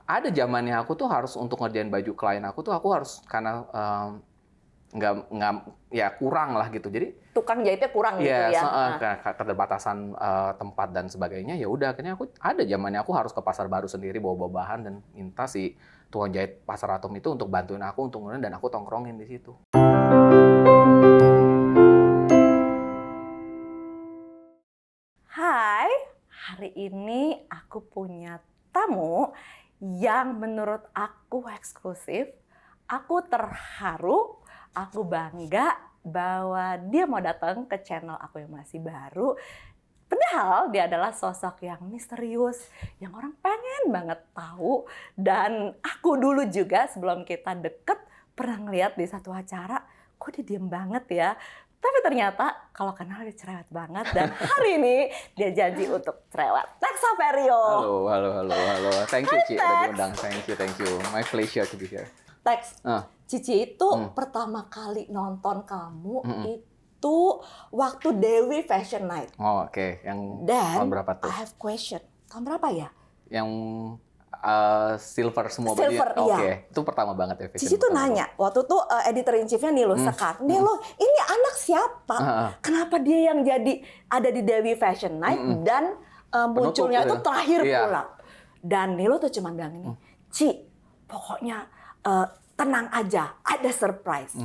ada zamannya aku tuh harus untuk ngerjain baju klien aku tuh aku harus karena nggak ya kurang lah gitu. Jadi tukang jahitnya kurang gitu ya ya. keterbatasan tempat dan sebagainya, ya udah akhirnya aku ada zamannya aku harus ke pasar baru sendiri bawa bahan dan minta si tukang jahit pasar Atom itu untuk bantuin aku untuk dan aku tongkrongin di situ. Hai, hari ini aku punya tamu yang menurut aku eksklusif. Aku terharu, aku bangga bahwa dia mau datang ke channel aku yang masih baru. Padahal dia adalah sosok yang misterius, yang orang pengen banget tahu. Dan aku dulu juga sebelum kita deket pernah ngeliat di satu acara, kok dia diem banget ya. Tapi ternyata kalau kenal dia cerewet banget. Dan hari ini dia janji untuk cerewet. Tex Saverio. Halo. Thank you, Ci, udah diundang. Thank you. My pleasure to be here. Tex, Cici itu pertama kali nonton kamu itu waktu Dewi Fashion Night. Oh, oke. Yang Dan tahun berapa tuh? I have question. Tahun berapa ya? Yang silver semua Silver, baju. Oke, iya. itu pertama banget ya. Cici tuh nanya, waktu tuh editor in chief-nya Nilo Sekar. Nilo, ini anak siapa? Kenapa dia yang jadi ada di Dewi Fashion Night dan munculnya itu terakhir pula. Dan Nilo tuh cuma bilang ini, Ci, pokoknya tenang aja, ada surprise.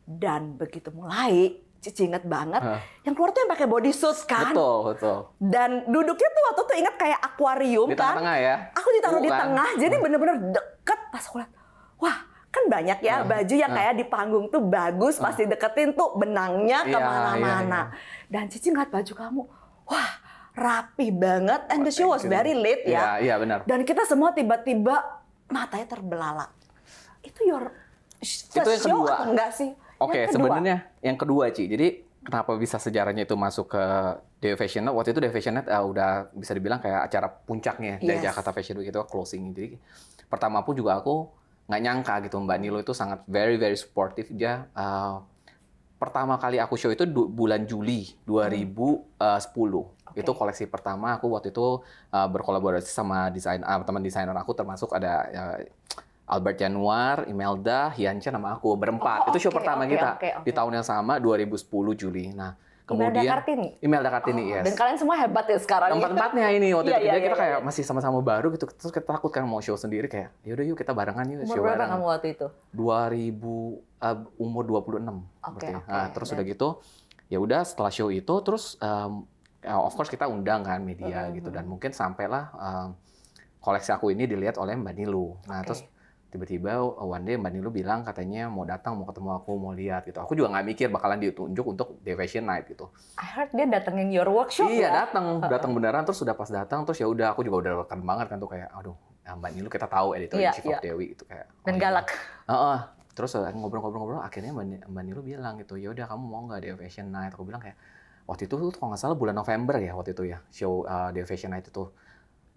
Dan begitu mulai, Cici inget banget, yang keluar tuh yang pakai bodysuit kan. Betul. Dan duduknya tuh waktu tuh inget kayak akuarium Di kan. tengah-tengah ya. Aku ditaruh di tengah, jadi bener-bener deket. Pas aku lihat, wah kan banyak ya baju yang kayak di panggung tuh bagus, pas dideketin tuh benangnya kemana-mana. Dan Cici ngeliat baju kamu, wah rapi banget, and the show was very late ya. Iya benar. Dan kita semua tiba-tiba matanya terbelalak. Itu your first show atau enggak sih? Oke, sebenarnya yang kedua, Ci. Jadi kenapa bisa sejarahnya itu masuk ke Dewi Fashion Night? Waktu itu Dewi Fashion Night udah bisa dibilang kayak acara puncaknya dari Jakarta Fashion Week itu closing. Jadi pertama pun juga aku nggak nyangka gitu Mbak Nilo itu sangat very supportive. Dia pertama kali aku show itu bulan Juli 2010. Itu koleksi pertama aku waktu itu berkolaborasi sama teman desainer aku termasuk ada Albert Januar, Imelda, Hianca, nama aku berempat. Itu show pertama kita di tahun yang sama 2010 Juli. Nah, kemudian Imelda Kartini, yes. Dan kalian semua hebat ya sekarang. Empat-empatnya ini waktu itu kita kayak masih sama-sama baru gitu. Terus kita takut kan mau show sendiri kayak, yaudah yuk kita barengan yuk show bareng. Umur berapa kamu waktu itu? Umur 26. Nah, terus udah gitu, ya udah setelah show itu terus of course kita undang kan media gitu dan mungkin sampailah koleksi aku ini dilihat oleh Mbak Nilo. Nah, terus tiba-tiba one day Mbak Nilo bilang katanya mau datang, mau ketemu aku, mau lihat gitu. Aku juga nggak mikir bakalan ditunjuk untuk The Fashion Night gitu. I heard dia datengin your workshop ya? Iya, datang beneran. Terus sudah pas datang, terus ya udah aku juga udah rekan banget kan tuh kayak, aduh, Mbak Nilo kita tahu editor in chief of Dewi itu kayak. Dan galak. Terus ngobrol-ngobrol, akhirnya Mbak Nilo bilang gitu, ya udah kamu mau nggak The Fashion Night? Aku bilang kayak, waktu itu tuh kalau nggak salah bulan November ya waktu itu ya show The Fashion Night itu.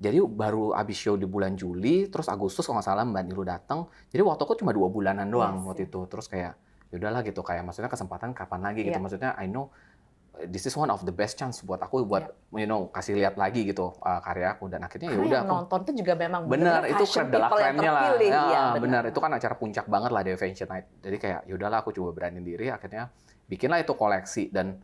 Jadi baru abis show di bulan Juli, terus Agustus kalau nggak salah Mbak Nilo datang. Jadi waktu aku cuma 2 bulanan doang waktu itu. Terus kayak yaudahlah gitu, kayak maksudnya kesempatan kapan lagi gitu. Maksudnya I know this is one of the best chance buat aku buat kasih lihat lagi gitu karya aku. Dan akhirnya ya udah aku nonton tuh juga memang benar itu kremnya lah. Ya, benar itu kan acara puncak banget lah The Fashion Night. Jadi kayak yaudahlah aku coba berani diri, akhirnya bikinlah itu koleksi. Dan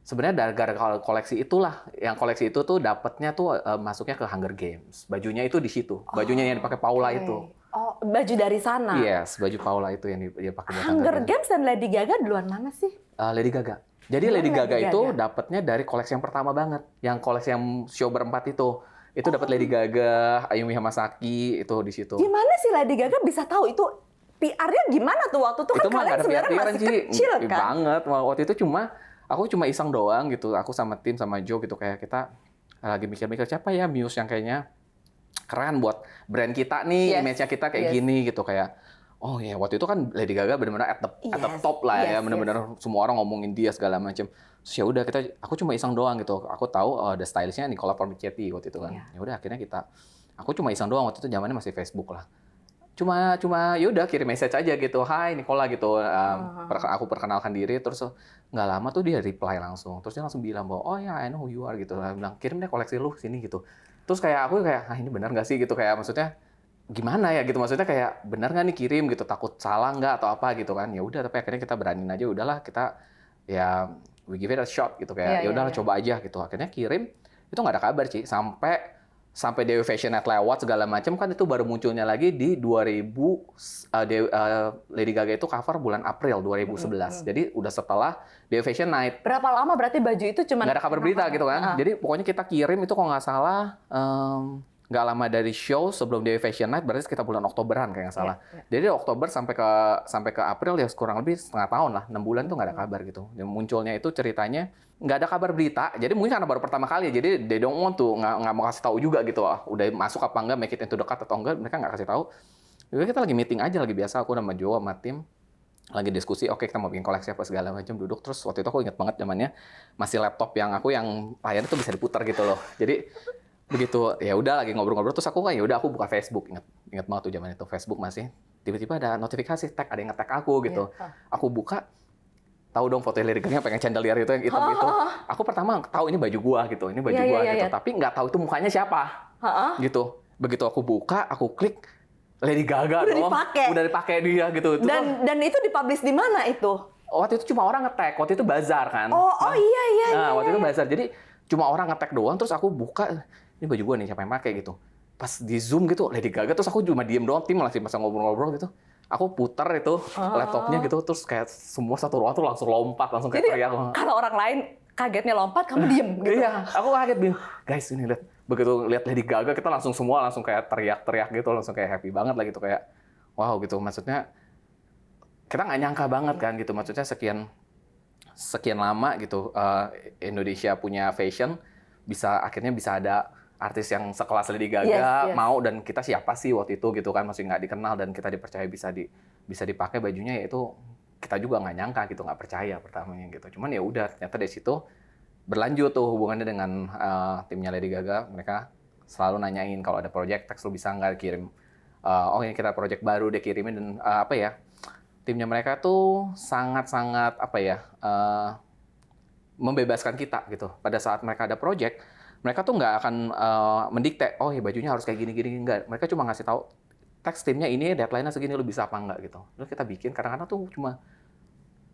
sebenarnya gara-gara koleksi itulah, yang koleksi itu tuh dapatnya tuh masuknya ke Hunger Games. Bajunya itu di situ. Bajunya yang dipakai Paula itu. Oh, baju dari sana? Yes, baju Paula itu yang dia pakai buat Hunger Games dan Lady Gaga duluan mana sih? Lady Gaga. Jadi Lady Gaga itu dapatnya dari koleksi yang pertama banget. Yang koleksi yang show berempat itu. Itu dapat Lady Gaga, Ayumi Hamasaki, itu di situ. Gimana sih Lady Gaga bisa tahu itu? PR-nya gimana tuh waktu itu kan kalian sebenarnya masih kecil kan? Banget. Waktu itu aku cuma iseng doang gitu. Aku sama tim sama Joe gitu kayak kita lagi mikir-mikir siapa ya Muse yang kayaknya keren buat brand kita nih, image-nya kita kayak gini gitu kayak. Oh ya, waktu itu kan Lady Gaga benar-benar at the top lah ya, benar-benar semua orang ngomongin dia segala macam. Terus ya udah aku cuma iseng doang gitu. Aku tahu the stylist-nya Nicola Formichetti waktu itu kan. Ya udah akhirnya aku cuma iseng doang waktu itu zamannya masih Facebook lah. Cuma ya udah kirim message aja gitu, "Hai Nicola" gitu. Aku perkenalkan diri, terus nggak lama tuh dia reply langsung. Terus dia langsung bilang bahwa, "Oh ya, I know who you are" gitu. Dia bilang, "Kirim deh koleksi lu sini" gitu. Terus kayak aku ini benar nggak sih gitu, kayak maksudnya gimana ya gitu, maksudnya kayak benar nggak nih kirim gitu, takut salah nggak atau apa gitu kan. Ya udah, tapi akhirnya kita beraniin aja, udahlah kita ya we give it a shot gitu, Iya, kayak ya iya, udahlah iya. coba aja gitu. Akhirnya kirim, itu nggak ada kabar Ci, sampai Dewi Fashion Night lewat segala macam kan, itu baru munculnya lagi di 2000, Lady Gaga itu cover bulan April 2011. Jadi udah setelah Dewi Fashion Night. Berapa lama berarti baju itu cuman Nggak ada kabar berita gitu kan. Ah. Jadi pokoknya kita kirim itu kalau nggak salah nggak lama dari show sebelum Dewi Fashion Night, berarti sekitar bulan Oktoberan kayak nggak salah. Jadi Oktober sampai ke April ya kurang lebih setengah tahun lah, 6 bulan tuh nggak ada kabar gitu. Dan munculnya itu ceritanya nggak ada kabar berita. Jadi mungkin karena baru pertama kali, jadi they don't want to, nggak mau kasih tahu juga gitu. Udah masuk apa enggak, make it into the cut atau enggak, mereka nggak kasih tahu. Jadi kita lagi meeting aja, lagi biasa, aku sama Joe sama tim lagi diskusi, oke kita mau bikin koleksi apa segala macam, duduk. Terus waktu itu aku ingat banget zamannya masih laptop yang layarnya tuh bisa diputar gitu loh. Jadi begitu ya udah lagi ngobrol-ngobrol, terus aku kan ya udah aku buka Facebook, ingat banget tuh zaman itu Facebook masih, tiba-tiba ada notifikasi tag, ada yang nge-tag aku gitu. Aku buka, tahu dong foto Lady Gaga pengen chandelier itu yang hitam gitu. Aku pertama tahu ini baju gua gitu, ini baju gua gitu, tapi nggak tahu itu mukanya siapa gitu. Begitu aku buka, aku klik Lady Gaga dong, udah dipakai dia gitu. Dan itu dipublish di mana itu? Waktu itu cuma orang nge-tag, waktu itu bazar kan. Iya. Nah, waktu itu bazar, jadi cuma orang nge-tag doang, terus aku buka, ini baju gue nih, siapa yang pakai gitu. Pas di zoom gitu, Lady Gaga, terus aku cuma diem doang, tim masih masa ngobrol-ngobrol gitu. Aku putar itu laptopnya gitu, terus kayak semua satu ruang tuh langsung lompat, langsung kayak teriak. Kalau orang lain kagetnya lompat, kamu diem gitu? Iya, aku kaget bingung. Guys, ini lihat. Begitu lihat Lady Gaga, kita langsung kayak teriak-teriak gitu, langsung kayak happy banget lah gitu, kayak wow gitu. Maksudnya kita nggak nyangka banget kan gitu, maksudnya sekian lama gitu Indonesia punya fashion, akhirnya bisa ada artis yang sekelas Lady Gaga mau, dan kita siapa sih waktu itu gitu kan, masih nggak dikenal, dan kita dipercaya bisa dipakai bajunya, yaitu kita juga nggak nyangka gitu, nggak percaya pertamanya gitu. Cuman ya udah, ternyata dari situ berlanjut tuh hubungannya dengan timnya Lady Gaga. Mereka selalu nanyain kalau ada project, teks lu bisa nggak kirim, oh ini kita project baru, dia kirimin. Dan apa ya, timnya mereka tuh sangat-sangat apa ya, membebaskan kita gitu. Pada saat mereka ada project, mereka tuh nggak akan mendikte, oh ya bajunya harus kayak gini-gini, enggak. Mereka cuma ngasih tahu, teks timnya ini, deadline-nya segini, lu bisa apa enggak gitu. Terus kita bikin, kadang-kadang tuh cuma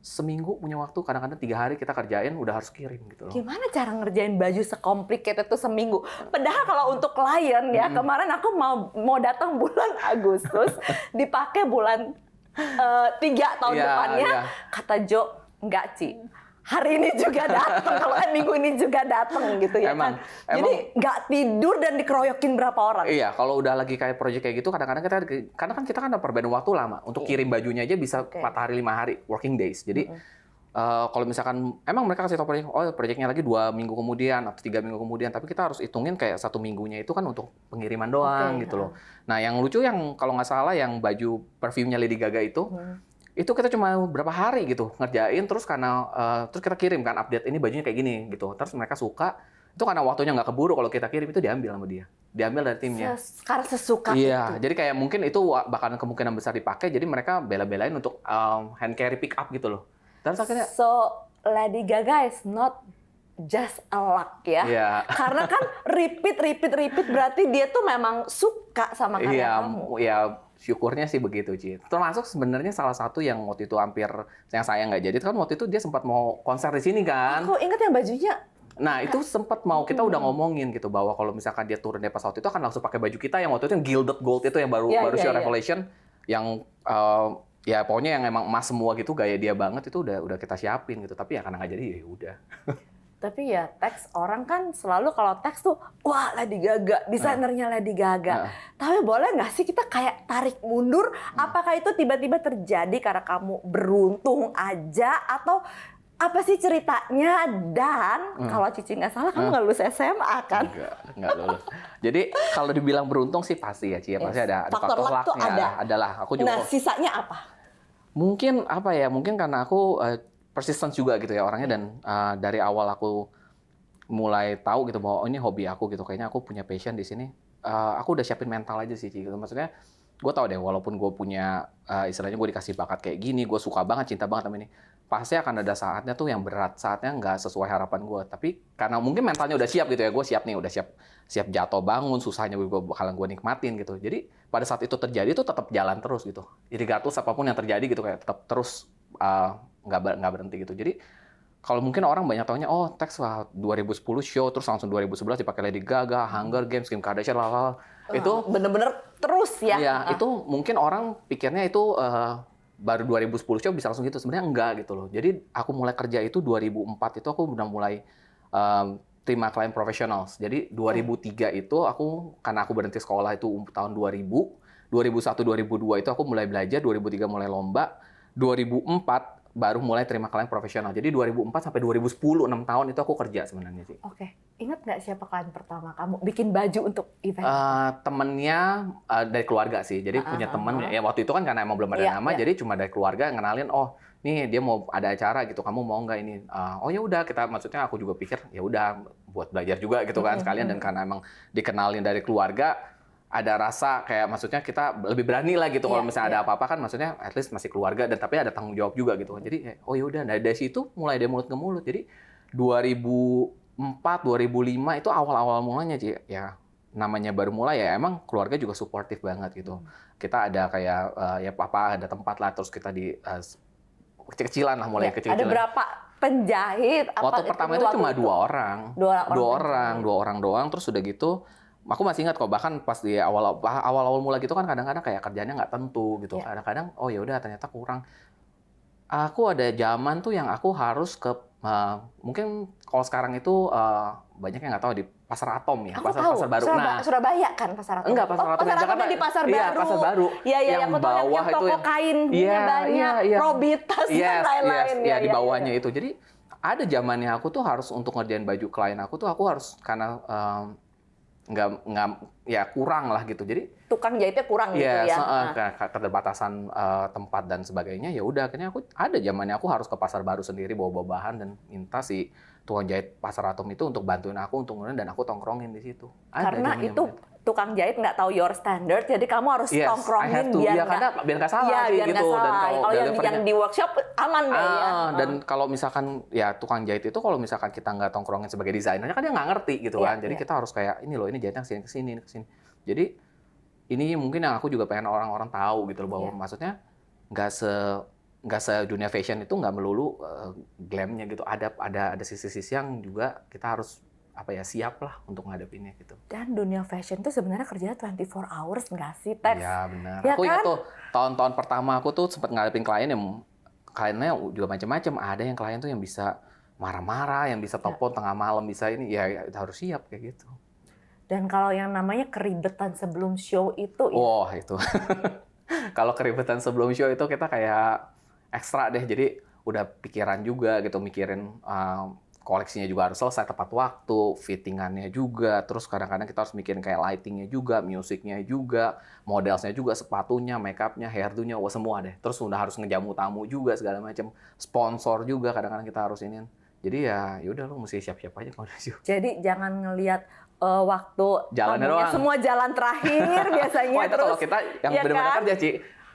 seminggu punya waktu, kadang-kadang 3 hari kita kerjain, udah harus kirim gitu loh. Gimana cara ngerjain baju sekomplikated itu seminggu? Padahal kalau untuk klien ya, kemarin aku mau datang bulan Agustus, dipakai bulan 3 tahun depannya, kata Jo, enggak Ci. Hari ini juga datang, kalau minggu ini juga datang gitu ya kan. Jadi nggak tidur dan dikeroyokin berapa orang. Iya, kalau udah lagi kayak project kayak gitu, kadang-kadang karena kan kita kan ada perbedaan waktu lama. Untuk kirim bajunya aja bisa 4 hari, 5 hari, working days. Jadi kalau misalkan emang mereka kasih tau projectnya lagi 2 minggu kemudian atau 3 minggu kemudian, tapi kita harus hitungin kayak 1 minggunya itu kan untuk pengiriman doang gitu loh. Nah, yang lucu yang kalau nggak salah yang baju perfume-nya Lady Gaga itu kita cuma berapa hari gitu ngerjain, terus terus kita kirim kan update, ini bajunya kayak gini gitu. Terus mereka suka, itu karena waktunya nggak keburu, kalau kita kirim itu diambil sama dia, diambil dari timnya. Karena sesuka iya, itu. Jadi kayak mungkin itu bakalan kemungkinan besar dipakai, jadi mereka bela-belain untuk hand carry pick up gitu loh. Terus akhirnya Lady Gaga is not just a luck ya. Karena kan repeat berarti dia tuh memang suka sama karya kamu. Iya, syukurnya sih begitu, Ci. Termasuk sebenarnya salah satu yang waktu itu yang saya nggak jadi, kan waktu itu dia sempat mau konser di sini kan. Aku ingat yang bajunya. Nah, itu sempat mau, kita udah ngomongin gitu, bahwa kalau misalkan dia turun dari pas waktu itu akan langsung pakai baju kita yang waktu itu yang gilded gold itu, yang baru show Revelation, yang ya pokoknya yang emang emas semua gitu, gaya dia banget, itu udah kita siapin gitu. Tapi ya karena nggak jadi, ya udah. Tapi ya teks orang kan selalu kalau teks tuh, wah Lady Gaga, desainernya Lady Gaga. Tapi boleh nggak sih kita kayak tarik mundur? Apakah itu tiba-tiba terjadi karena kamu beruntung aja, atau apa sih ceritanya? Dan kalau Cici nggak salah, kamu nggak lulus SMA kan? Nggak lulus. Jadi kalau dibilang beruntung sih pasti ya, Ci. Pasti ada faktor luck-nya. Adalah. Aku juga. Nah, sisanya apa? Mungkin apa ya? Mungkin karena aku persistence juga gitu ya orangnya, dan dari awal aku mulai tahu gitu bahwa ini hobi aku gitu, kayaknya aku punya passion di sini. Aku udah siapin mental aja sih gitu. Maksudnya gue tahu deh, walaupun gue punya istilahnya gue dikasih bakat kayak gini, gue suka banget, cinta banget sama ini, pasti akan ada saatnya tuh yang berat, saatnya nggak sesuai harapan gue. Tapi karena mungkin mentalnya udah siap gitu ya, gue siap nih, udah siap jatuh bangun, susahnya gue bakalan gue nikmatin gitu. Jadi pada saat itu terjadi tuh tetap jalan terus gitu. Jadi regardless apapun yang terjadi gitu, kayak tetap terus nggak berhenti gitu. Jadi kalau mungkin orang banyak taunya, oh Tex 2010 show, terus langsung 2011 dipakai Lady Gaga, Hunger Games, Kim Kardashian, lalala. Itu bener-bener terus ya. Iya, itu mungkin orang pikirnya itu baru 2010 show bisa langsung gitu. Sebenarnya enggak gitu loh. Jadi aku mulai kerja itu 2004 itu aku udah mulai terima klien professionals. Jadi 2003 itu karena aku berhenti sekolah itu tahun 2000, 2001, 2002 itu aku mulai belajar, 2003 mulai lomba, 2004 baru mulai terima klien profesional. Jadi 2004 sampai 2010, 6 tahun itu aku kerja sebenarnya sih. Oke. Ingat nggak siapa klien pertama kamu bikin baju untuk event? Temennya dari keluarga sih. Jadi punya temen, ya waktu itu kan karena emang belum ada nama, jadi cuma dari keluarga ngenalin, oh nih dia mau ada acara gitu, kamu mau nggak ini? Oh ya udah, maksudnya aku juga pikir ya udah buat belajar juga gitu kan sekalian, dan karena emang dikenalin dari keluarga, ada rasa kayak maksudnya kita lebih berani lah gitu kalau misalnya ada apa-apa kan, maksudnya at least masih keluarga dan tapi ada tanggung jawab juga gitu. Jadi oh ya udah, dari situ mulai dari mulut ke mulut. Jadi 2004, 2005 itu awal-awal mulanya sih ya, namanya baru mulai ya, emang keluarga juga suportif banget gitu. Kita ada kayak ya papa ada tempat lah, terus kita di kecil-kecilan lah, mulai kecil-kecilan. Ada berapa penjahit? Waktu pertama itu cuma 2 orang. Dua orang doang, terus udah gitu aku masih ingat kok, bahkan pas di awal-awal mulai gitu kan kadang-kadang kayak kerjanya nggak tentu gitu. Kadang-kadang oh ya udah ternyata kurang. Aku ada zaman tuh yang aku harus ke mungkin kalau sekarang itu banyak yang nggak tahu di Pasar Atom ya, pasar baru. Surabaya kan Pasar Atom. Enggak, Pasar Atom di Jakarta. Di Pasar Baru. Iya, Pasar Baru. Iya, yang bawah yang toko kainnya banyak, Probitas dan lain-lain. Iya, di bawahnya itu. Jadi ada zamannya aku tuh harus untuk ngerjain baju klien aku harus karena nggak ya kurang lah gitu. Jadi tukang jahitnya kurang gitu ya. Keterbatasan tempat dan sebagainya, ya udah akhirnya aku ada zamannya aku harus ke Pasar Baru sendiri bawa bahan dan minta si tukang jahit Pasar Atom itu untuk bantuin aku untuk ngurusin, dan aku tongkrongin di situ. Karena itu tukang jahit nggak tahu your standard, jadi kamu harus tongkrongin biar nggak salah biar gitu. Salah. Dan kalau yang di workshop aman deh ya. Dan kalau misalkan ya tukang jahit itu kalau misalkan kita nggak tongkrongin sebagai desainernya kan dia nggak ngerti gitu kan. Jadi kita harus kayak ini loh, ini jahitnya kesini. Jadi ini mungkin yang aku juga pengen orang-orang tahu gitu loh, bahwa maksudnya nggak sedunia fashion itu nggak melulu glamnya gitu. Ada sisi-sisi yang juga kita harus siap lah untuk ngadepinnya gitu. Dan dunia fashion tuh sebenarnya kerjanya 24 hours nggak sih, Tex? Iya benar. Ya aku kan? ingat tuh tahun-tahun pertama aku tuh sempat ngadepin klien yang kliennya juga macam-macam. Ada yang klien tuh yang bisa marah-marah, yang bisa telepon tengah malam, bisa ini, ya harus siap kayak gitu. Dan kalau yang namanya keribetan sebelum show itu, itu. Kalau keribetan sebelum show itu kita kayak ekstra deh. Jadi udah pikiran juga gitu, mikirin koleksinya juga harus selesai tepat waktu, fittingannya juga, terus kadang-kadang kita harus mikirin kayak lightingnya juga, musiknya juga, modelsnya juga, sepatunya, makeupnya, hairdo-nya, semua deh. Terus udah harus ngejamu tamu juga segala macam, sponsor juga kadang-kadang kita harus ini. Jadi ya udah lu mesti siap-siap aja kalau udah show. Jadi jangan ngelihat waktu jalannya doang. Semua jalan terakhir biasanya. Wah, itu terus kalau kita yang benar-benar kerja, Ci.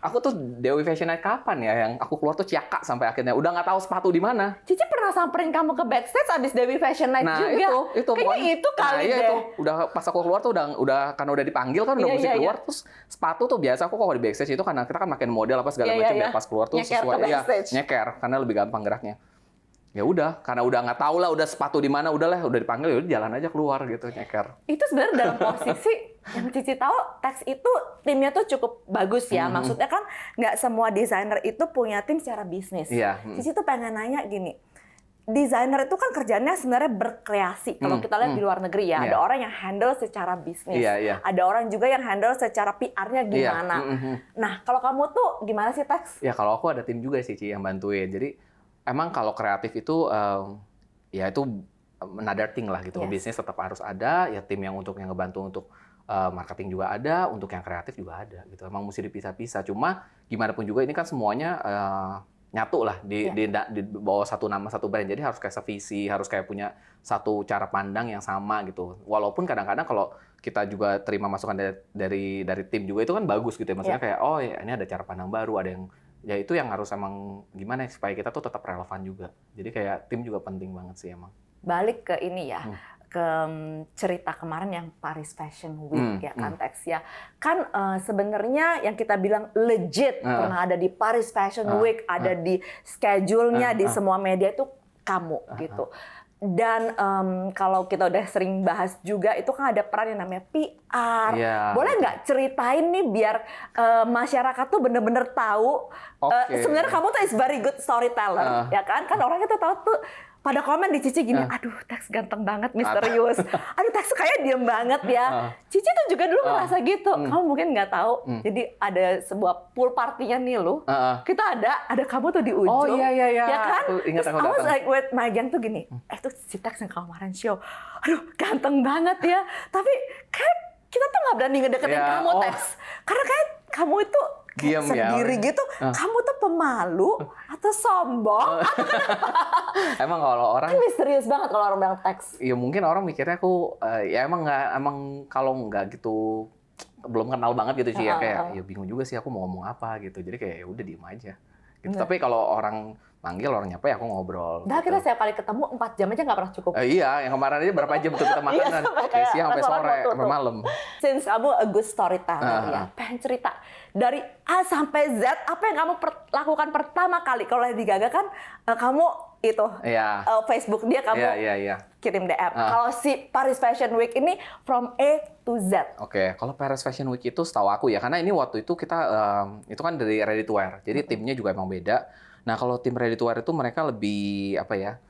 Aku tuh Dewi Fashion Night kapan ya yang aku keluar tuh Ciaka sampai akhirnya udah nggak tahu sepatu di mana. Cici pernah samperin kamu ke backstage abis Dewi Fashion Night juga. Itu kayaknya itu kali deh. Itu udah pas aku keluar tuh udah karena udah dipanggil kan udah mesti keluar. Terus sepatu tuh biasa aku kalau di backstage itu karena kita kan makin model apa segala macam ya, pas keluar tuh sesuai nyeker karena lebih gampang geraknya. Ya udah, karena udah nggak tahu lah udah sepatu di mana, udah dipanggil ya udah jalan aja keluar gitu nyeker. Itu sebenarnya dalam posisi yang Cici tahu, Tex itu timnya tuh cukup bagus ya. Maksudnya kan nggak semua desainer itu punya tim secara bisnis. Cici tuh pengen nanya gini, desainer itu kan kerjanya sebenarnya berkreasi. Kalau kita lihat di luar negeri ya, ada orang yang handle secara bisnis, ada orang juga yang handle secara PR-nya gimana. Nah, kalau kamu tuh gimana sih, Tex? Ya kalau aku ada tim juga sih, Ci, yang bantuin. Jadi emang kalau kreatif itu ya itu another thing lah gitu. Bisnis tetap harus ada, ya tim yang ngebantu untuk marketing juga ada, untuk yang kreatif juga ada gitu. Emang mesti dipisah-pisah. Cuma gimana pun juga ini kan semuanya nyatu lah di bawah satu nama satu brand. Jadi harus kayak sevisi, harus kayak punya satu cara pandang yang sama gitu. Walaupun kadang-kadang kalau kita juga terima masukan dari tim juga itu kan bagus gitu ya. Maksudnya kayak oh ya ini ada cara pandang baru, ada yang ya itu yang harus emang gimana ya, supaya kita tuh tetap relevan juga. Jadi kayak tim juga penting banget sih emang. Balik ke ini ya, ke cerita kemarin yang Paris Fashion Week ya kan Tex ya. Kan sebenarnya yang kita bilang legit pernah ada di Paris Fashion Week, ada di schedule-nya di semua media itu kamu gitu. Dan kalau kita udah sering bahas juga, itu kan ada peran yang namanya PR. Boleh nggak ceritain nih biar masyarakat tuh bener-bener tahu sebenarnya kamu tuh is very good storyteller, ya kan? Kan orang itu tahu tuh pada komen di Cici gini, aduh Tex ganteng banget, misterius. Aduh Tex kayak diem banget ya. Cici tuh juga dulu ngerasa gitu. Kamu mungkin nggak taw. Jadi ada sebuah pool partinya nih lu. Kita ada kamu tuh di ujung. Oh iya. Ya kan? Aku ingat Terus aku I was datang. like with my gang tuh gini, tuh si Tex yang kemarin show. Aduh ganteng banget ya. Tapi kayak kita tuh nggak berani ngedeketin kamu Tex. Karena kayak kamu itu kayak Diam ya. sendiri gitu. Kamu tuh pemalu atau sombong atau Emang kalau orang kan misterius banget kalau orang bilang Tex. ya mungkin orang mikirnya aku ya emang kalau nggak gitu belum kenal banget gitu sih ya kayak ya bingung juga sih aku mau ngomong apa gitu. Jadi kayak ya udah diem aja. Gitu. Tapi kalau orang manggil, orang nyapa ya aku ngobrol. Dah gitu. kita setiap kali ketemu 4 jam aja nggak pernah cukup. Iya, yang kemarin aja berapa jam tuh kita makan Iya, kan? sampai Dari kayak siang sampai restoran sore, mau tutup. sampai malam. Since kamu a good storyteller ya, pengen cerita dari A sampai Z apa yang kamu lakukan pertama kali kalau Lady Gaga kan kamu itu Iya. Facebook dia kamu Iya. kirim DM. Kalau si Paris Fashion Week ini from A to Z. Oke, kalau Paris Fashion Week itu setahu aku ya, karena ini waktu itu kita itu kan dari ready to wear, jadi timnya juga emang beda. Nah kalau tim ready to wear itu mereka lebih apa ya?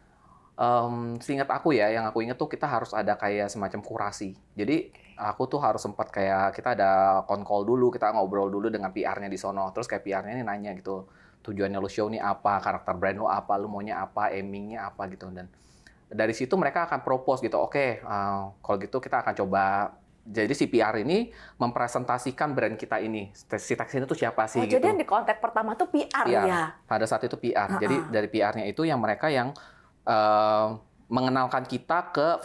Seingat aku ya, yang aku ingat tuh kita harus ada kayak semacam kurasi. Jadi aku tuh harus sempat kayak kita ada on-call dulu, kita ngobrol dulu dengan PR-nya di sono. Terus kayak PR-nya ini nanya gitu, tujuannya lu show nih apa, karakter brand lu apa, lu maunya apa, aiming-nya apa gitu. Dan dari situ mereka akan propose gitu, oke, kalau gitu kita akan coba. Jadi si PR ini mempresentasikan brand kita ini. Si Tex ini tuh siapa sih gitu. Jadi yang di kontak pertama tuh PR ya? Pada saat itu PR. Jadi dari PR-nya itu yang mereka yang mengenalkan kita ke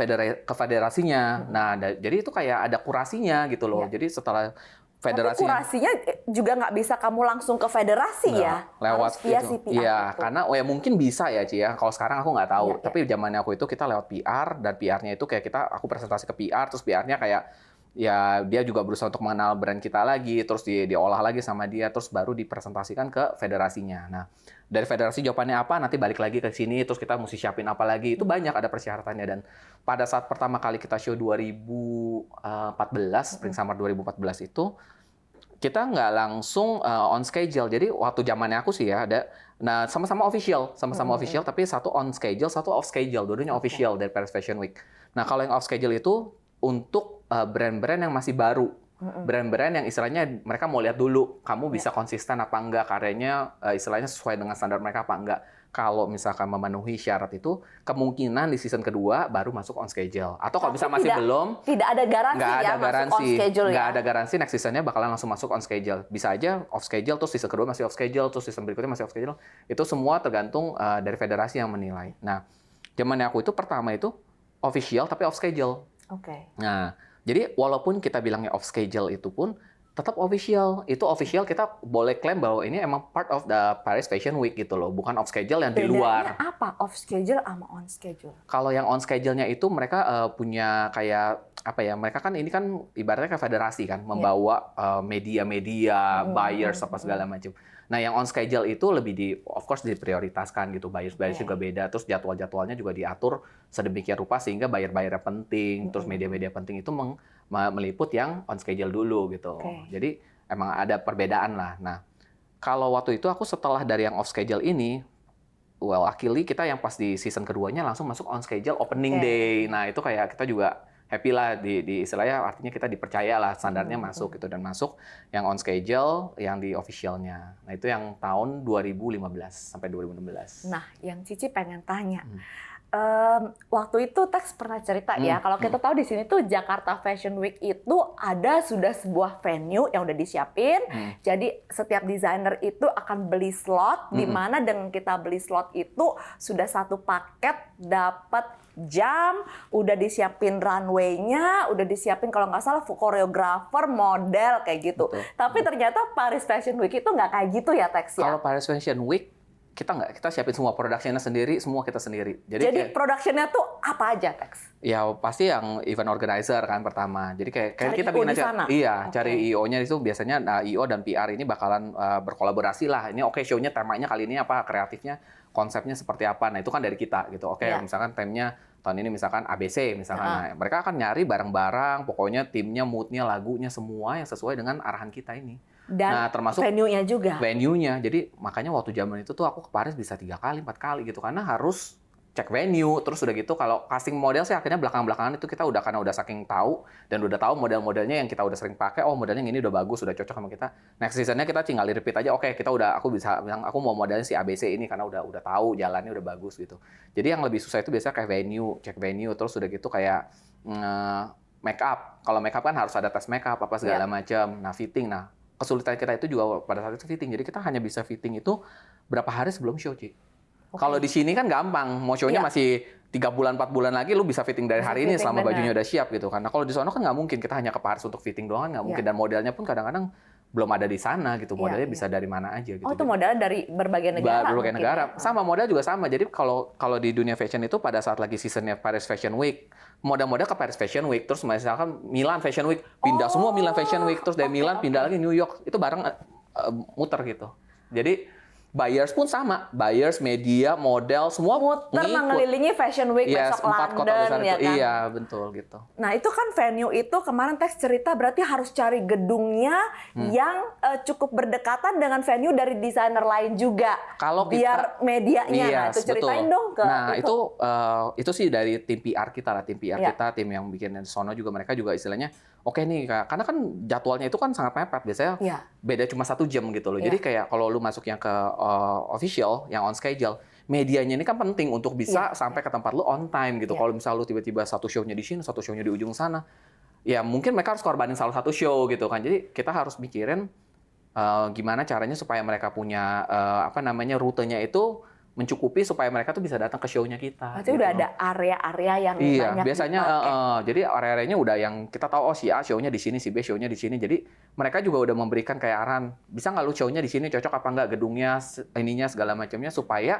federasinya. Nah, jadi itu kayak ada kurasinya gitu loh. Jadi setelah federasinya. Tapi kurasinya juga nggak bisa kamu langsung ke federasi ya? Lewat harus via itu. si PR Iya, itu. karena ya mungkin bisa ya, Ci ya. Kalau sekarang aku nggak tahu. Iya, Tapi zamannya aku itu kita lewat PR dan PR-nya itu kayak aku presentasi ke PR, terus PR-nya kayak ya dia juga berusaha untuk mengenal brand kita lagi, terus diolah lagi sama dia, terus baru dipresentasikan ke federasinya. Nah, dari federasi jawabannya apa, nanti balik lagi ke sini, terus kita mesti siapin apa lagi. Itu banyak ada persyaratannya. Dan pada saat pertama kali kita show 2014, Spring Summer 2014 itu, kita nggak langsung on schedule. Jadi waktu zamannya aku sih ya ada, nah sama-sama official, tapi satu on schedule, satu off schedule. Dua-duanya official dari Paris Fashion Week. Nah kalau yang off schedule itu untuk brand-brand yang masih baru, brand-brand yang istilahnya mereka mau lihat dulu, kamu bisa konsisten apa enggak, karyanya istilahnya sesuai dengan standar mereka apa enggak. Kalau misalkan memenuhi syarat itu, kemungkinan di season kedua baru masuk on schedule. Atau kalau bisa masih belum, tidak ada garansi nggak ada garansi, masuk on schedule nggak ya? ada garansi next seasonnya bakalan langsung masuk on schedule. Bisa aja off schedule, terus season kedua masih off schedule, terus season berikutnya masih off schedule. Itu semua tergantung dari federasi yang menilai. Nah, zamannya aku itu pertama itu official tapi off schedule. Oke. Nah, jadi walaupun kita bilangnya off schedule itu pun tetap official. Itu official kita boleh klaim bahwa ini emang part of the Paris Fashion Week gitu loh, bukan off schedule yang di luar. Bedanya apa off schedule sama on schedule? Kalau yang on schedule-nya itu mereka punya kayak apa ya? Mereka kan ini kan ibaratnya kayak federasi kan, membawa media-media, buyers apa segala macam. Nah, yang on schedule itu lebih of course diprioritaskan gitu. Buyers juga beda, terus jadwal-jadwalnya juga diatur sedemikian rupa sehingga buyer-buyernya penting, terus media-media penting itu meliput yang on schedule dulu gitu. Jadi emang ada perbedaan lah. Nah, kalau waktu itu aku setelah dari yang off schedule ini, luckily kita yang pas di season keduanya langsung masuk on schedule opening day. Nah, itu kayak kita juga happy lah di istilahnya, artinya kita dipercaya lah standarnya masuk gitu, dan masuk yang on schedule yang di officialnya. Nah, itu yang tahun 2015 sampai 2016. Nah, yang Cici pengen tanya. Waktu itu Tex pernah cerita ya, kalau kita tahu di sini tuh Jakarta Fashion Week itu sudah sebuah venue yang udah disiapin. Jadi setiap desainer itu akan beli slot, di mana dengan kita beli slot itu sudah satu paket dapat jam, udah disiapin runway-nya, udah disiapin kalau nggak salah koreografer, model kayak gitu. Betul. Tapi ternyata Paris Fashion Week itu nggak kayak gitu ya, Tex ya? Kalau Paris Fashion Week kita nggak, kita siapin semua production-nya sendiri, semua kita sendiri. Jadi production-nya tuh apa aja, Tex? Ya pasti yang event organizer kan pertama. Jadi kayak Cari kita IO bikin di aja, sana? iya, Oke. cari IO-nya itu biasanya IO dan PR ini bakalan berkolaborasi lah. Ini oke, show-nya temanya kali ini apa, kreatifnya, konsepnya seperti apa. Nah itu kan dari kita gitu. Oke, Iya. misalkan temanya tahun ini misalkan ABC misalkan. Nah, mereka akan nyari barang-barang, pokoknya timnya, moodnya, lagunya semua yang sesuai dengan arahan kita ini. Dan Nah, termasuk venue-nya juga. venue-nya. Jadi makanya waktu zaman itu tuh aku ke Paris bisa 3 kali, 4 kali gitu. Karena harus cek venue. Terus udah gitu kalau casting model sih akhirnya belakang-belakangan itu kita udah, karena udah saking tahu dan udah tahu model-modelnya yang kita udah sering pakai. Oh modelnya yang ini udah bagus, udah cocok sama kita. Next season-nya kita tinggal repeat aja. Oke, aku bisa bilang aku mau modelnya si ABC ini karena udah tahu jalannya udah bagus gitu. Jadi yang lebih susah itu biasanya kayak venue, cek venue. Terus udah gitu kayak make up. Kalau make up kan harus ada tes make up apa segala macam. Nah fitting. Nah kesulitan kita itu juga pada saat itu fitting. Jadi kita hanya bisa fitting itu berapa hari sebelum show, Ci. Kalau di sini kan gampang, mau show-nya masih 3 bulan, 4 bulan lagi, lu bisa fitting dari hari ini selama bajunya udah siap gitu. Karena kalau di sono kan nggak mungkin, kita hanya ke Paris untuk fitting doang, nggak mungkin. Dan modelnya pun kadang-kadang belum ada di sana gitu, modelnya bisa dari mana aja gitu. Oh itu modelnya dari berbagai negara? Berbagai negara. Sama model juga sama. Jadi kalau di dunia fashion itu pada saat lagi seasonnya Paris Fashion Week, model-model ke Paris Fashion Week, terus misalkan Milan Fashion Week, pindah semua Milan Fashion Week, terus dari Milan pindah lagi New York, itu bareng muter gitu. Jadi buyers pun sama, buyers, media, model, semua muter mengelilingi Fashion Week besok 4 kota besar London, ya itu. kan? Iya, betul gitu. Nah itu kan venue itu kemarin Tex cerita berarti harus cari gedungnya yang cukup berdekatan dengan venue dari desainer lain juga. Kalau biar medianya, nah itu ceritain dong ke. Nah itu sih dari tim PR kita lah, tim PR kita, tim yang bikin sono juga, mereka juga istilahnya oke nih, karena kan jadwalnya itu kan sangat mepet, biasanya beda cuma 1 jam gitu loh. Jadi kayak kalau lu masuk yang ke official, yang on schedule, medianya ini kan penting untuk bisa sampai ke tempat lu on time gitu. Kalau misal lu tiba-tiba satu show-nya di sini, satu show-nya di ujung sana, ya mungkin mereka harus korbanin salah satu show gitu kan. Jadi kita harus mikirin gimana caranya supaya mereka punya rutenya itu mencukupi supaya mereka tuh bisa datang ke show-nya kita. Berarti gitu. udah ada area-area yang banyak biasanya jadi area-areanya udah yang kita tahu, si A show-nya di sini, si B show-nya di sini. Jadi mereka juga udah memberikan kayak arahan, bisa nggak lu show-nya di sini, cocok apa nggak gedungnya, ininya segala macamnya, supaya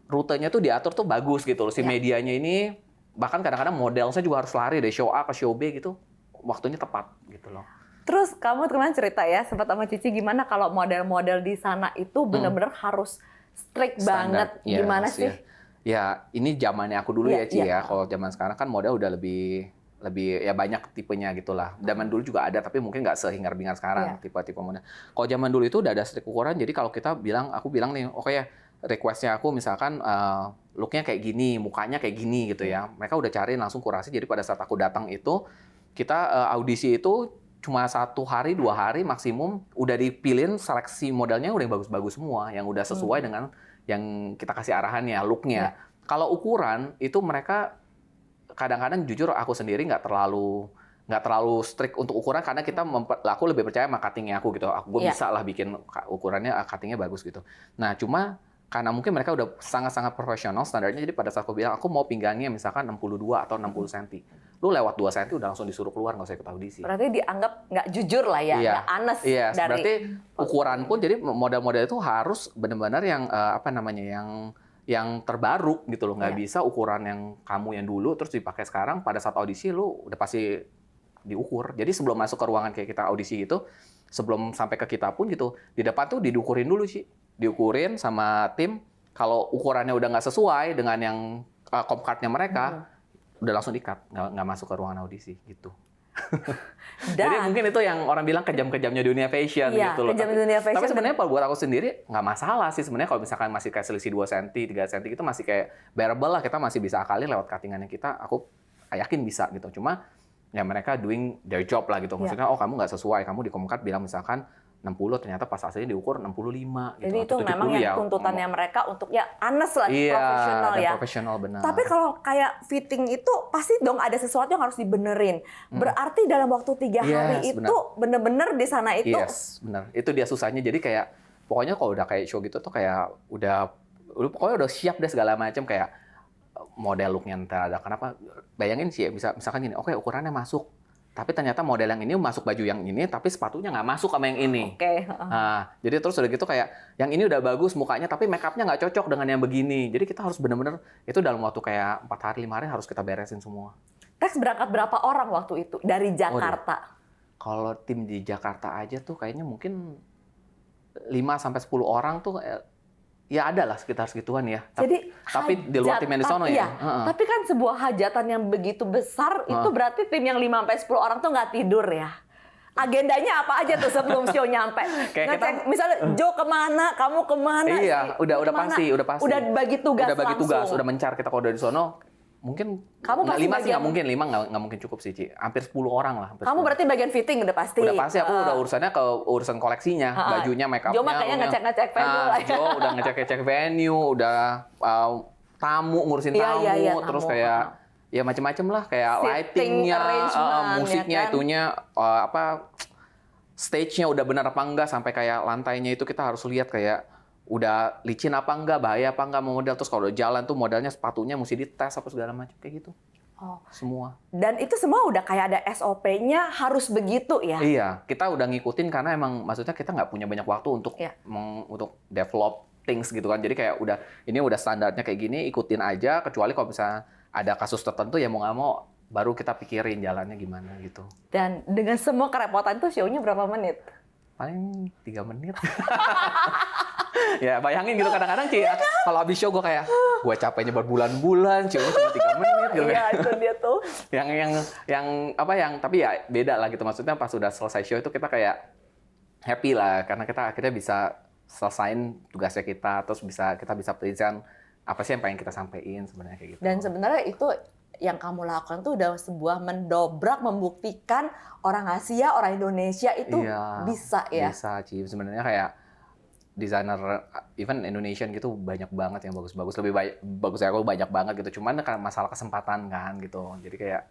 rutenya tuh diatur tuh bagus gitu loh. Si medianya ini bahkan kadang-kadang modelnya juga harus lari dari show A ke show B gitu, waktunya tepat gitu loh. Terus kamu kemarin cerita ya, sempat sama Cici, gimana kalau model-model di sana itu benar-benar harus strict banget, gimana sih? Ya ini zamannya aku dulu ya Ci ya. Kalau zaman sekarang kan model udah lebih ya banyak tipenya gitulah. Zaman dulu juga ada tapi mungkin nggak sehingar-bingar sekarang tipe-tipe model. Kalau zaman dulu itu udah ada strict ukuran. Jadi kalau aku bilang nih, oke ya requestnya aku misalkan looknya kayak gini, mukanya kayak gini gitu ya. Mereka udah cari langsung kurasi. Jadi pada saat aku datang itu kita audisi itu cuma 1 hari, 2 hari maksimum udah dipilihin, seleksi modelnya udah yang bagus-bagus semua, yang udah sesuai dengan yang kita kasih arahannya, looknya. Kalau ukuran itu mereka kadang-kadang jujur aku sendiri nggak terlalu strict untuk ukuran, karena aku lebih percaya sama cuttingnya aku gitu. Gue bisa lah bikin ukurannya, cuttingnya bagus gitu. Nah cuma karena mungkin mereka udah sangat-sangat profesional standarnya, jadi pada saat aku bilang aku mau pinggangnya misalkan 62 atau 60 cm, lu lewat 2 cm udah langsung disuruh keluar, nggak usah ikut audisi. Berarti dianggap nggak jujur lah ya, nggak honest. Iya, dari... berarti ukuran pun, jadi model-model itu harus benar-benar yang yang terbaru gitu loh, nggak bisa ukuran yang kamu yang dulu terus dipakai sekarang. Pada saat audisi lu udah pasti diukur. Jadi sebelum masuk ke ruangan kayak kita audisi itu, sebelum sampai ke kita pun gitu, di depan tuh diukurin dulu sih. Diukurin sama tim, kalau ukurannya udah nggak sesuai dengan yang komkatnya mereka, udah langsung di-cut, nggak masuk ke ruangan audisi gitu. Jadi mungkin itu yang orang bilang kejam-kejamnya dunia fashion gitu loh. Tapi sebenarnya kalau buat aku sendiri nggak masalah sih sebenarnya, kalau misalkan masih kayak selisih 2 cm, 3 cm itu masih kayak bearable lah, kita masih bisa akalin lewat cuttingannya kita, aku yakin bisa gitu. Cuma ya mereka doing their job lah gitu. Maksudnya oh kamu nggak sesuai, kamu di komkat bilang misalkan 60, ternyata pas aslinya diukur 65 gitu. Jadi itu memang yang tuntutannya mereka untuk ya honest lah, profesional ya. Profesional benar. Tapi kalau kayak fitting itu pasti dong ada sesuatu yang harus dibenerin. Berarti dalam waktu 3 hari itu bener-bener di sana itu. Yes, benar. Itu dia susahnya. Jadi kayak pokoknya kalau udah kayak show gitu tuh kayak udah pokoknya udah siap deh segala macam, kayak model look yang ada. Kenapa? Bayangin sih ya, misalkan gini, oke ukurannya masuk, tapi ternyata model yang ini masuk baju yang ini, tapi sepatunya nggak masuk sama yang ini. Oke. Nah, jadi terus udah gitu kayak, yang ini udah bagus mukanya, tapi make up-nya nggak cocok dengan yang begini. Jadi kita harus bener-bener, itu dalam waktu kayak 4 hari, 5 hari harus kita beresin semua. Tex berangkat berapa orang waktu itu dari Jakarta? Kalau tim di Jakarta aja tuh kayaknya mungkin 5-10 orang tuh ya ada lah sekitar segituan ya. Jadi tapi di luar tim yang di sono ya. Tapi kan sebuah hajatan yang begitu besar itu berarti tim yang 5-10 orang tuh nggak tidur ya. Agendanya apa aja tuh sebelum show nyampe? Ngecek misalnya Jo kemana, kamu kemana? Iya, udah pasti. Udah bagi tugas udah bagi tugas, langsung. udah mencar kita kalau udah di sono. Mungkin kamu pasti 5 sih nggak mungkin, 5 nggak mungkin cukup sih, Ci. Hampir 10 orang lah. Kamu berarti bagian fitting udah pasti. Udah pasti, aku udah urusannya ke urusan koleksinya, bajunya, make up-nya. Jo mah kayaknya ngecek venue lah. Jo udah ngecek venue, udah tamu, ngurusin tamu, terus kayak ya macam-macam lah, kayak lighting-nya, musiknya, ya kan? Itunya, stage-nya udah benar apa enggak, sampai kayak lantainya itu kita harus lihat kayak udah licin apa enggak, bahaya apa enggak mau model. Terus kalau udah jalan tuh modelnya sepatunya mesti dites apa segala macam kayak gitu. Semua. Dan itu semua udah kayak ada SOP-nya harus begitu ya? Iya, kita udah ngikutin karena emang maksudnya kita nggak punya banyak waktu untuk untuk develop things gitu kan. Jadi kayak ini udah standarnya kayak gini, ikutin aja. Kecuali kalau misalnya ada kasus tertentu ya mau nggak mau baru kita pikirin jalannya gimana gitu. Dan dengan semua kerepotan tuh show-nya berapa menit? Paling 3 menit. Ya bayangin gitu kadang-kadang Ci, kalau habis show gue capeknya berbulan-bulan, show-nya cuma 3 menit gitu. Iya, itu dia tuh. Tapi ya beda lah gitu, maksudnya pas sudah selesai show itu kita kayak happy lah karena kita akhirnya bisa selesain tugasnya kita, terus kita bisa present apa sih yang pengen kita sampaikan sebenarnya kayak gitu. Dan sebenarnya itu yang kamu lakukan tuh udah sebuah mendobrak, membuktikan orang Asia, orang Indonesia itu bisa ya. Bisa Ci, sebenarnya kayak desainer even Indonesian gitu banyak banget yang bagus-bagus, lebih bagus aku banyak banget gitu. Cuman karena masalah kesempatan kan gitu. Jadi kayak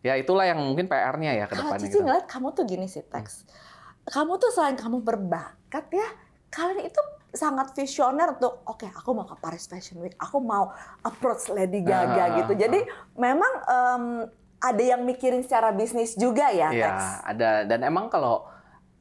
ya itulah yang mungkin PR-nya ya ke depannya Cici gitu. ngeliat kamu tuh gini sih Tex. Kamu tuh selain kamu berbakat ya, kalian itu sangat visioner untuk oke, aku mau ke Paris Fashion Week, aku mau approach Lady Gaga gitu. Jadi memang ada yang mikirin secara bisnis juga ya, Tex? Iya, ada. Dan emang kalau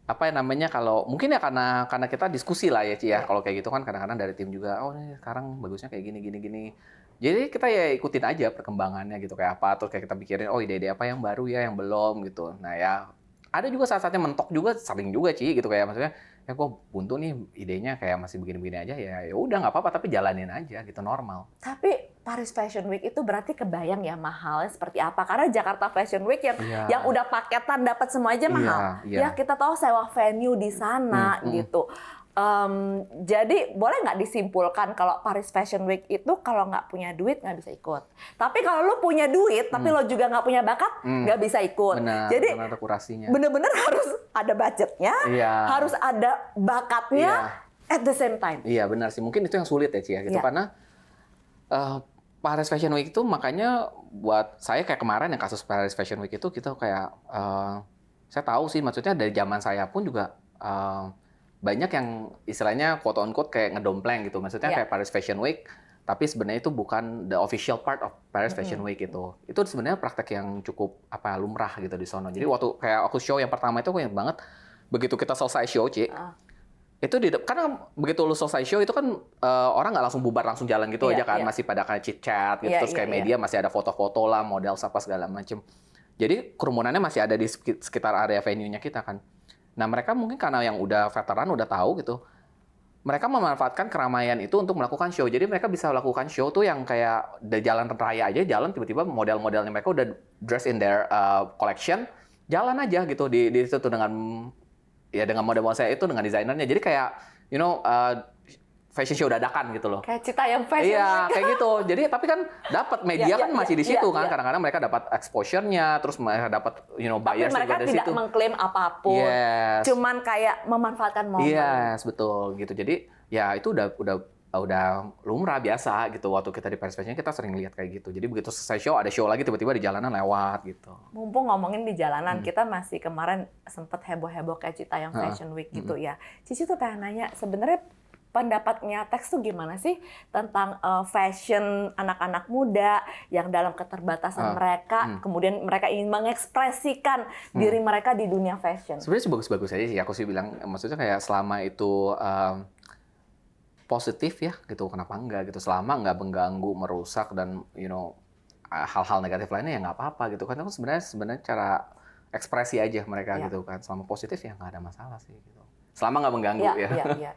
kalau mungkin ya karena kita diskusi lah ya Ci ya. Kalau kayak gitu kan kadang-kadang dari tim juga, oh ini sekarang bagusnya kayak gini. Jadi kita ya ikutin aja perkembangannya gitu kayak apa, terus kayak kita pikirin oh ide-ide apa yang baru ya, yang belum gitu. Nah ya ada juga saat-saatnya mentok juga, sering juga Ci gitu kayak maksudnya ya gue buntu nih idenya kayak masih begini-begini aja ya udah nggak apa-apa tapi jalanin aja gitu normal. Tapi Paris Fashion Week itu berarti kebayang ya mahalnya seperti apa, karena Jakarta Fashion Week yang udah paketan dapat semua aja mahal. Ya kita tahu sewa venue di sana gitu. Jadi boleh nggak disimpulkan kalau Paris Fashion Week itu kalau nggak punya duit nggak bisa ikut. Tapi kalau lo punya duit tapi lo juga nggak punya bakat nggak bisa ikut. Benar, jadi kurasinya. Bener-bener harus ada budgetnya, harus ada bakatnya at the same time. Iya benar sih, mungkin itu yang sulit ya Ci ya gitu karena Paris Fashion Week itu makanya buat saya kayak kemarin yang kasus Paris Fashion Week itu kita kayak saya tahu sih maksudnya dari zaman saya pun juga banyak yang istilahnya quote on quote kayak ngedompleng gitu, maksudnya kayak Paris Fashion Week tapi sebenarnya itu bukan the official part of Paris Fashion Week itu sebenarnya praktek yang cukup lumrah gitu di sono. Jadi waktu kayak aku show yang pertama itu aku ingat banget begitu kita selesai show Ci, itu karena begitu lu selesai show itu kan orang nggak langsung bubar langsung jalan gitu aja kan, masih pada kayak chit chat gitu, terus kayak media masih ada foto-foto lah, model apa segala macem. Jadi kerumunannya masih ada di sekitar area venue-nya kita kan. Nah mereka mungkin karena yang udah veteran udah tahu gitu, mereka memanfaatkan keramaian itu untuk melakukan show. Jadi mereka bisa melakukan show tuh yang kayak di jalan raya aja, jalan tiba-tiba model-modelnya mereka udah dress in their collection, jalan aja gitu di situ dengan model-model saya itu dengan desainernya. Jadi kayak fashion show dadakan gitu loh. Kayak Citayam Fashion. Iya, kayak gitu. Jadi tapi kan dapat media kan masih di situ kan. Kadang-kadang mereka dapat exposure-nya, terus mereka dapat buyers juga dari situ. Tapi mereka tidak mengklaim apapun. Cuman kayak memanfaatkan momen. Yes, betul gitu. Jadi ya itu udah lumrah biasa gitu. Waktu kita di Paris Fashion kita sering lihat kayak gitu. Jadi begitu selesai show ada show lagi tiba-tiba di jalanan lewat gitu. Mumpung ngomongin di jalanan, kita masih kemarin sempat heboh-heboh kayak Citayam Fashion Week gitu ya. Cici tuh pengen nanya sebenarnya pendapatnya Tex tuh gimana sih tentang fashion anak-anak muda yang dalam keterbatasan mereka, kemudian mereka ingin mengekspresikan diri mereka di dunia fashion? Sebenarnya sih bagus-bagus aja sih. Aku sih bilang, maksudnya kayak selama itu positif ya gitu, kenapa enggak gitu. Selama nggak mengganggu, merusak dan hal-hal negatif lainnya ya nggak apa-apa gitu kan. Itu sebenarnya cara ekspresi aja mereka gitu kan. Selama positif ya nggak ada masalah sih gitu. Selama nggak mengganggu ya. Iya.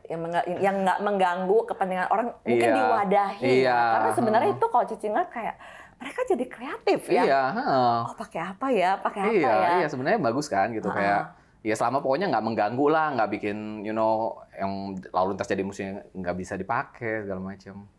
Yang nggak mengganggu kepentingan orang, mungkin diwadahi ya. Karena sebenarnya itu kalau Cici ngeliat kayak mereka jadi kreatif ya. Iya. Oh pakai apa ya, Iya sebenarnya bagus kan gitu kayak ya selama pokoknya nggak mengganggu lah, nggak bikin yang lalu lintas jadi musuhnya nggak bisa dipakai segala macam.